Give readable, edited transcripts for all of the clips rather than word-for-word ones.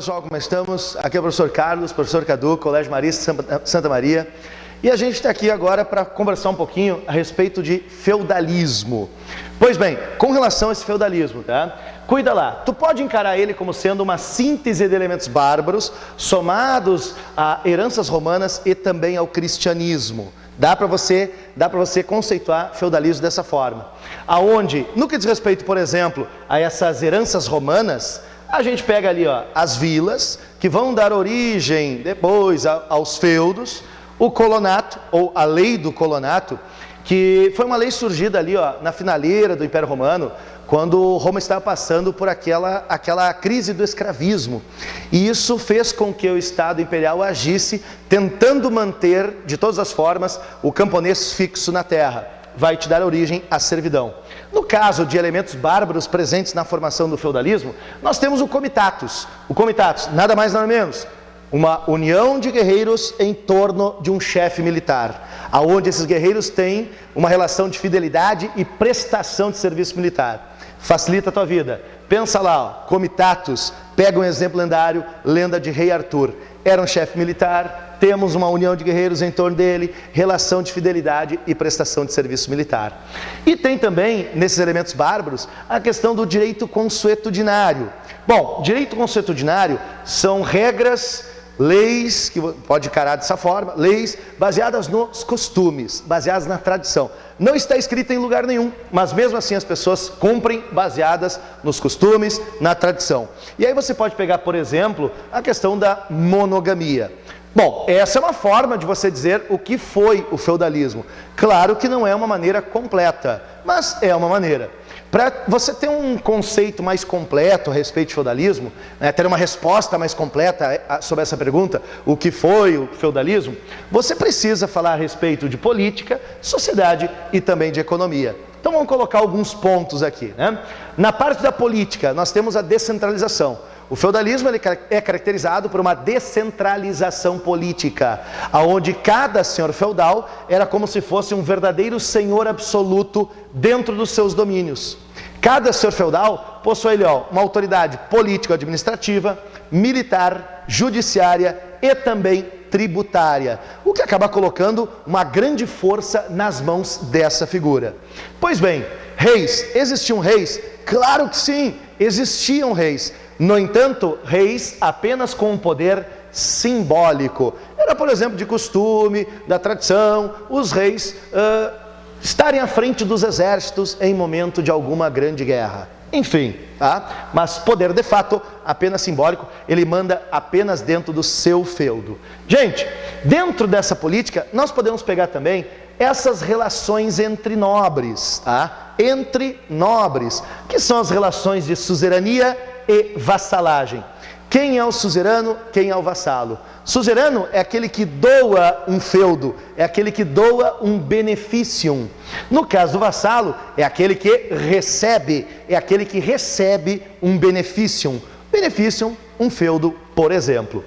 pessoal, como estamos? Aqui é o professor Carlos, professor Cadu, Colégio Marista Santa Maria. E a gente está aqui agora para conversar um pouquinho a respeito de feudalismo. Pois bem, com relação a esse feudalismo, tá? Cuida lá, tu pode encarar ele como sendo uma síntese de elementos bárbaros somados a heranças romanas e também ao cristianismo. Dá para você conceituar feudalismo dessa forma. Aonde, no que diz respeito, por exemplo, a essas heranças romanas, a gente pega ali, ó, as vilas, que vão dar origem depois aos feudos, o colonato, ou a lei do colonato, que foi uma lei surgida ali, ó, na finaleira do Império Romano, quando Roma estava passando por aquela crise do escravismo. E isso fez com que o Estado imperial agisse, tentando manter, de todas as formas, o camponês fixo na terra. Vai te dar origem à servidão. No caso de elementos bárbaros presentes na formação do feudalismo, nós temos o comitatus. O comitatus, nada mais nada menos, uma união de guerreiros em torno de um chefe militar, aonde esses guerreiros têm uma relação de fidelidade e prestação de serviço militar. Facilita a tua vida. Pensa lá, ó, comitatus, pega um exemplo lendário, lenda de Rei Arthur. Era um chefe militar, temos uma união de guerreiros em torno dele, relação de fidelidade e prestação de serviço militar. E tem também, nesses elementos bárbaros, a questão do direito consuetudinário. Bom, direito consuetudinário são regras, leis, que pode encarar dessa forma, leis baseadas nos costumes, baseadas na tradição. Não está escrito em lugar nenhum, mas mesmo assim as pessoas cumprem baseadas nos costumes, na tradição. E aí você pode pegar, por exemplo, a questão da monogamia. Bom, essa é uma forma de você dizer o que foi o feudalismo. Claro que não é uma maneira completa, mas é uma maneira. Para você ter um conceito mais completo a respeito de feudalismo, né, ter uma resposta mais completa sobre essa pergunta, o que foi o feudalismo, você precisa falar a respeito de política, sociedade e também de economia. Então vamos colocar alguns pontos aqui, né? Na parte da política, nós temos a descentralização. O feudalismo ele é caracterizado por uma descentralização política, onde cada senhor feudal era como se fosse um verdadeiro senhor absoluto dentro dos seus domínios. Cada senhor feudal possui uma autoridade político-administrativa, militar, judiciária e também tributária, o que acaba colocando uma grande força nas mãos dessa figura. Pois bem, reis, existiam reis? Claro que sim, existiam reis. No entanto, reis apenas com um poder simbólico. Era, por exemplo, de costume, da tradição, os reis estarem à frente dos exércitos em momento de alguma grande guerra. Enfim, tá? Mas poder de fato apenas simbólico, ele manda apenas dentro do seu feudo. Gente, dentro dessa política, nós podemos pegar também essas relações entre nobres, tá? Entre nobres, que são as relações de suzerania e vassalagem. Quem é o suzerano, quem é o vassalo? Suzerano é aquele que doa um feudo, é aquele que doa um beneficium. No caso do vassalo, é aquele que recebe, um beneficium. Beneficium, um feudo, por exemplo.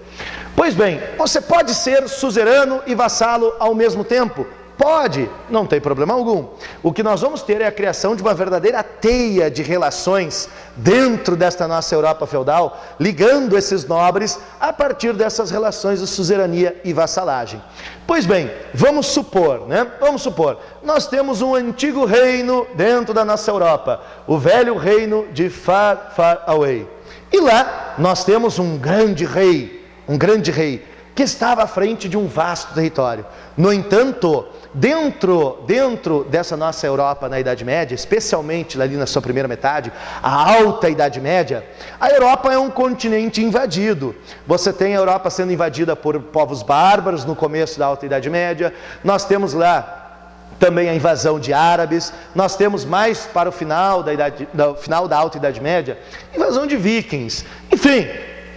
Pois bem, você pode ser suzerano e vassalo ao mesmo tempo? Pode, não tem problema algum. O que nós vamos ter é a criação de uma verdadeira teia de relações dentro desta nossa Europa feudal, ligando esses nobres a partir dessas relações de suzerania e vassalagem. Pois bem, vamos supor, né? Nós temos um antigo reino dentro da nossa Europa, o velho reino de Far, Far Away. E lá nós temos um grande rei, que estava à frente de um vasto território. No entanto, dentro dessa nossa Europa na Idade Média, especialmente ali na sua primeira metade, a Alta Idade Média, a Europa é um continente invadido. Você tem a Europa sendo invadida por povos bárbaros no começo da Alta Idade Média, nós temos lá também a invasão de árabes, nós temos mais para o final da Alta Idade Média, invasão de vikings,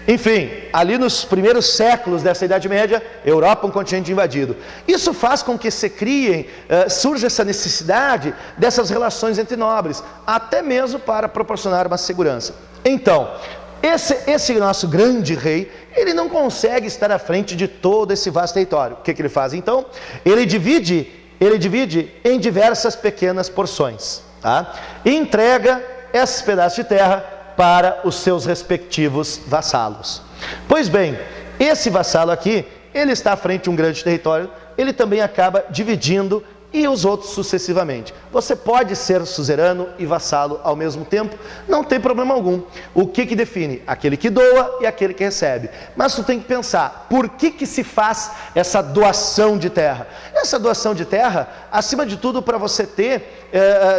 enfim, ali nos primeiros séculos dessa Idade Média, Europa é um continente invadido. Isso faz com que surja essa necessidade dessas relações entre nobres, até mesmo para proporcionar uma segurança. Então, esse nosso grande rei, ele não consegue estar à frente de todo esse vasto território. O que ele faz então? Ele divide em diversas pequenas porções, tá? E entrega esses pedaços de terra para os seus respectivos vassalos. Pois bem, esse vassalo aqui, ele está à frente de um grande território, ele também acaba dividindo e os outros sucessivamente. Você pode ser suzerano e vassalo ao mesmo tempo, não tem problema algum. O que define? Aquele que doa e aquele que recebe. Mas tu tem que pensar, por que se faz essa doação de terra? Essa doação de terra, acima de tudo, para você ter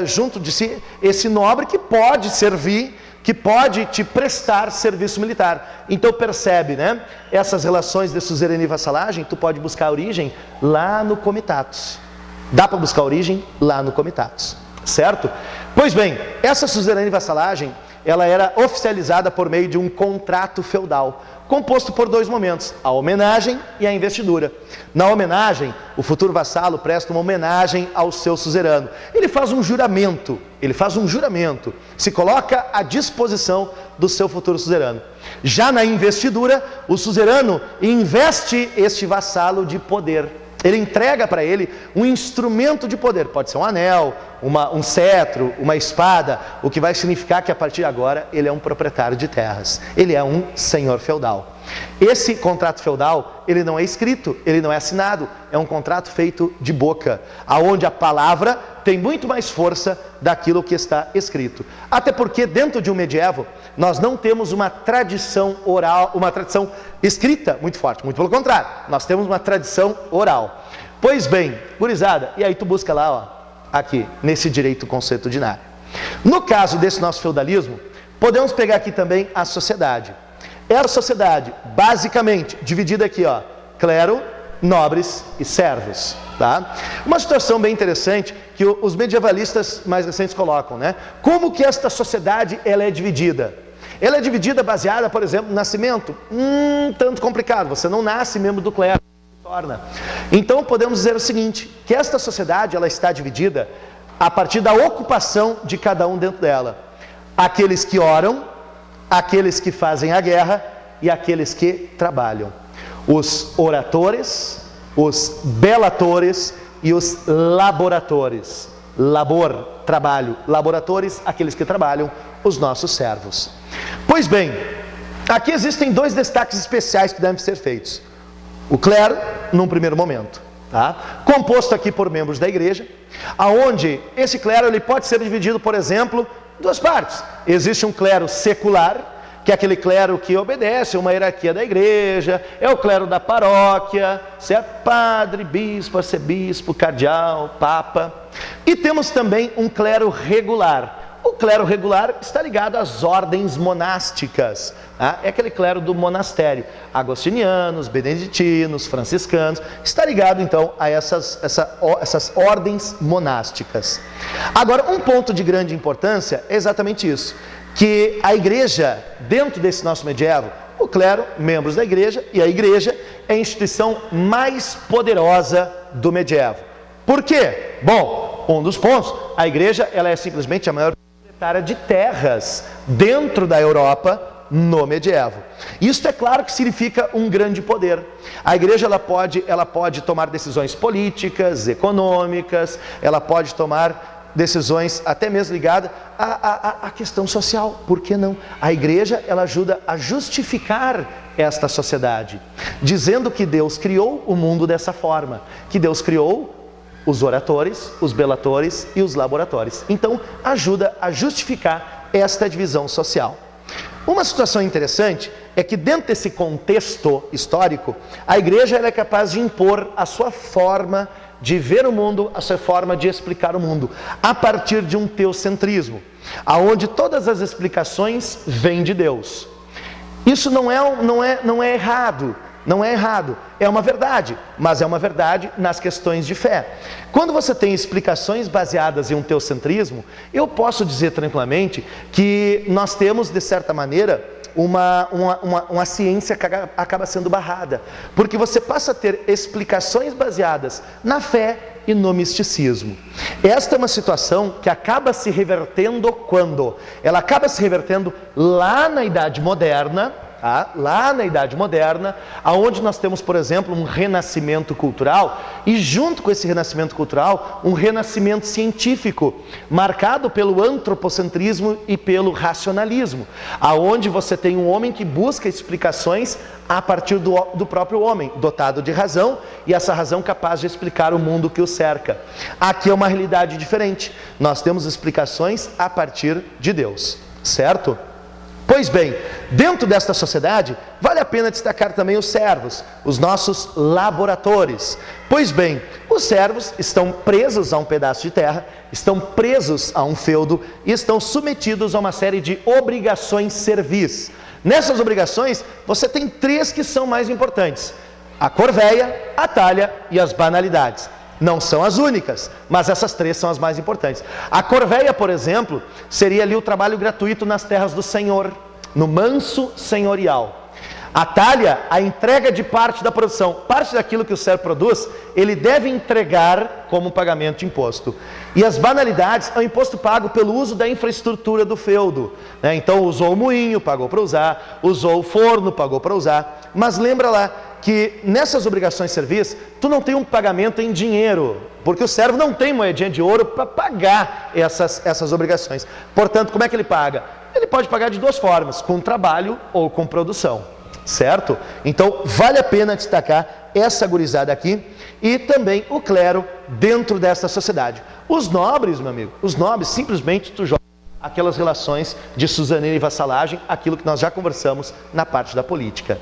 junto de si esse nobre que pode servir, que pode te prestar serviço militar. Então percebe, né? Essas relações de suzerania e vassalagem, tu pode buscar a origem lá no Comitatus. Dá para buscar a origem lá no Comitatus, certo? Pois bem, essa suzerania e vassalagem, ela era oficializada por meio de um contrato feudal, composto por dois momentos, a homenagem e a investidura. Na homenagem, o futuro vassalo presta uma homenagem ao seu suzerano. Ele faz um juramento, se coloca à disposição do seu futuro suzerano. Já na investidura, o suzerano investe este vassalo de poder. Ele entrega para ele um instrumento de poder, pode ser um anel, um cetro, uma espada, o que vai significar que a partir de agora ele é um proprietário de terras, ele é um senhor feudal. Esse contrato feudal, ele não é escrito, ele não é assinado, é um contrato feito de boca, aonde a palavra tem muito mais força daquilo que está escrito. Até porque dentro de um medievo, nós não temos uma tradição oral, uma tradição escrita muito forte, muito pelo contrário, nós temos uma tradição oral. Pois bem, gurizada, e aí tu busca lá, ó, aqui, nesse direito consuetudinário. No caso desse nosso feudalismo, podemos pegar aqui também a sociedade. Era a sociedade, basicamente, dividida aqui, ó, clero, nobres e servos, tá? Uma situação bem interessante que os medievalistas mais recentes colocam, né? Como que esta sociedade, ela é dividida? Ela é dividida baseada, por exemplo, no nascimento? Tanto complicado, você não nasce membro do clero, torna. Então podemos dizer o seguinte, que esta sociedade, ela está dividida a partir da ocupação de cada um dentro dela. Aqueles que oram, aqueles que fazem a guerra e aqueles que trabalham. Os oratores, os belatores e os laboratores. Labor, trabalho. Laboratores, aqueles que trabalham, os nossos servos. Pois bem, aqui existem dois destaques especiais que devem ser feitos. O clero, num primeiro momento, tá? Composto aqui por membros da igreja, aonde esse clero ele pode ser dividido, por exemplo, em duas partes. Existe um clero secular, que é aquele clero que obedece a uma hierarquia da igreja, é o clero da paróquia, certo? Padre, bispo, arcebispo, cardeal, papa. E temos também um clero regular. O clero regular está ligado às ordens monásticas, tá? É aquele clero do monastério, agostinianos, beneditinos, franciscanos, está ligado então a essas ordens monásticas. Agora, um ponto de grande importância é exatamente isso, que a igreja, dentro desse nosso medievo, o clero, membros da igreja, e a igreja é a instituição mais poderosa do medievo. Por quê? Bom, um dos pontos, a igreja ela é simplesmente a maior proprietária de terras dentro da Europa no medievo. Isso é claro que significa um grande poder. A igreja ela pode tomar decisões políticas, econômicas, ela pode tomar decisões até mesmo ligadas à questão social. Por que não? A igreja ela ajuda a justificar esta sociedade, dizendo que Deus criou o mundo dessa forma, que Deus criou os oratores, os belatores e os laboratores. Então, ajuda a justificar esta divisão social. Uma situação interessante é que dentro desse contexto histórico, a igreja ela é capaz de impor a sua forma de ver o mundo, a sua forma de explicar o mundo, a partir de um teocentrismo, aonde todas as explicações vêm de Deus. Isso não é errado. Não é errado, é uma verdade, mas é uma verdade nas questões de fé. Quando você tem explicações baseadas em um teocentrismo, eu posso dizer tranquilamente que nós temos, de certa maneira, uma ciência que acaba sendo barrada, porque você passa a ter explicações baseadas na fé e no misticismo. Esta é uma situação que acaba se revertendo quando? Ela acaba se revertendo lá na Idade Moderna, tá? Lá na Idade Moderna, aonde nós temos, por exemplo, um renascimento cultural e junto com esse renascimento cultural, um renascimento científico, marcado pelo antropocentrismo e pelo racionalismo, aonde você tem um homem que busca explicações a partir do próprio homem, dotado de razão, e essa razão capaz de explicar o mundo que o cerca. Aqui é uma realidade diferente. Nós temos explicações a partir de Deus, certo? Pois bem, dentro desta sociedade, vale a pena destacar também os servos, os nossos laboratores. Pois bem, os servos estão presos a um pedaço de terra, estão presos a um feudo e estão submetidos a uma série de obrigações servis. Nessas obrigações, você tem 3 que são mais importantes: a corveia, a talha e as banalidades. Não são as únicas, mas essas 3 são as mais importantes. A corveia, por exemplo, seria ali o trabalho gratuito nas terras do Senhor, no manso senhorial. A talha, a entrega de parte da produção. Parte daquilo que o servo produz, ele deve entregar como pagamento de imposto. E as banalidades é o imposto pago pelo uso da infraestrutura do feudo, né? Então usou o moinho, pagou para usar, usou o forno, pagou para usar. Mas lembra lá que nessas obrigações servis, tu não tem um pagamento em dinheiro, porque o servo não tem moedinha de ouro para pagar essas obrigações. Portanto, como é que ele paga? Ele pode pagar de 2 formas, com trabalho ou com produção, certo? Então, vale a pena destacar essa gurizada aqui e também o clero dentro dessa sociedade. Os nobres, meu amigo, os nobres simplesmente tu joga aquelas relações de suzerania e vassalagem, aquilo que nós já conversamos na parte da política.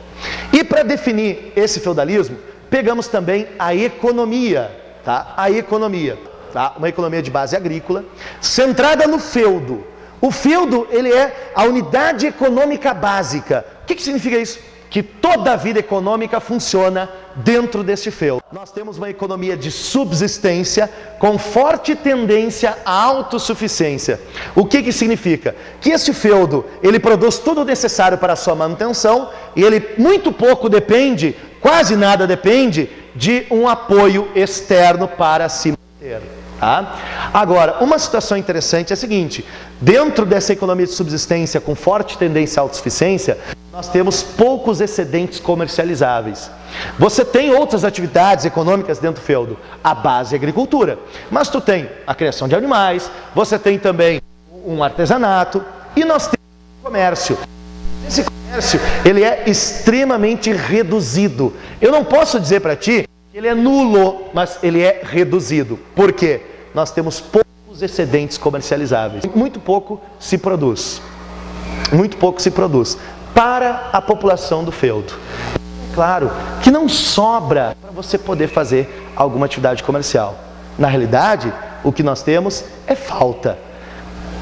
E para definir esse feudalismo, pegamos também a economia, tá? A economia, tá? Uma economia de base agrícola, centrada no feudo. O feudo, ele é a unidade econômica básica. O que significa isso? Que toda a vida econômica funciona dentro desse feudo. Nós temos uma economia de subsistência com forte tendência à autossuficiência. O que significa? Que esse feudo, ele produz tudo o necessário para a sua manutenção e ele muito pouco depende, quase nada depende, de um apoio externo para se manter. Tá? Agora, uma situação interessante é a seguinte: dentro dessa economia de subsistência com forte tendência à autossuficiência, nós temos poucos excedentes comercializáveis. Você tem outras atividades econômicas dentro do feudo, a base é a agricultura, mas tu tem a criação de animais, você tem também um artesanato e nós temos o comércio. Esse comércio, ele é extremamente reduzido. Eu não posso dizer para ti que ele é nulo, mas ele é reduzido. Por quê? Nós temos poucos excedentes comercializáveis. Muito pouco se produz. Muito pouco se produz para a população do feudo. Claro que não sobra para você poder fazer alguma atividade comercial. Na realidade, o que nós temos é falta.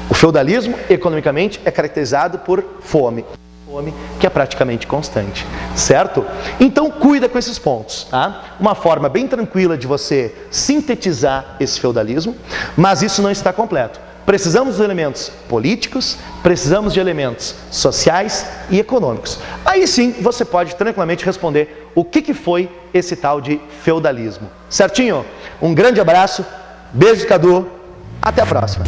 O feudalismo, economicamente, é caracterizado por fome. Fome que é praticamente constante, certo? Então cuida com esses pontos, tá? Uma forma bem tranquila de você sintetizar esse feudalismo, mas isso não está completo. Precisamos de elementos políticos, precisamos de elementos sociais e econômicos. Aí sim você pode tranquilamente responder o que foi esse tal de feudalismo. Certinho? Um grande abraço, beijo de Cadu, até a próxima.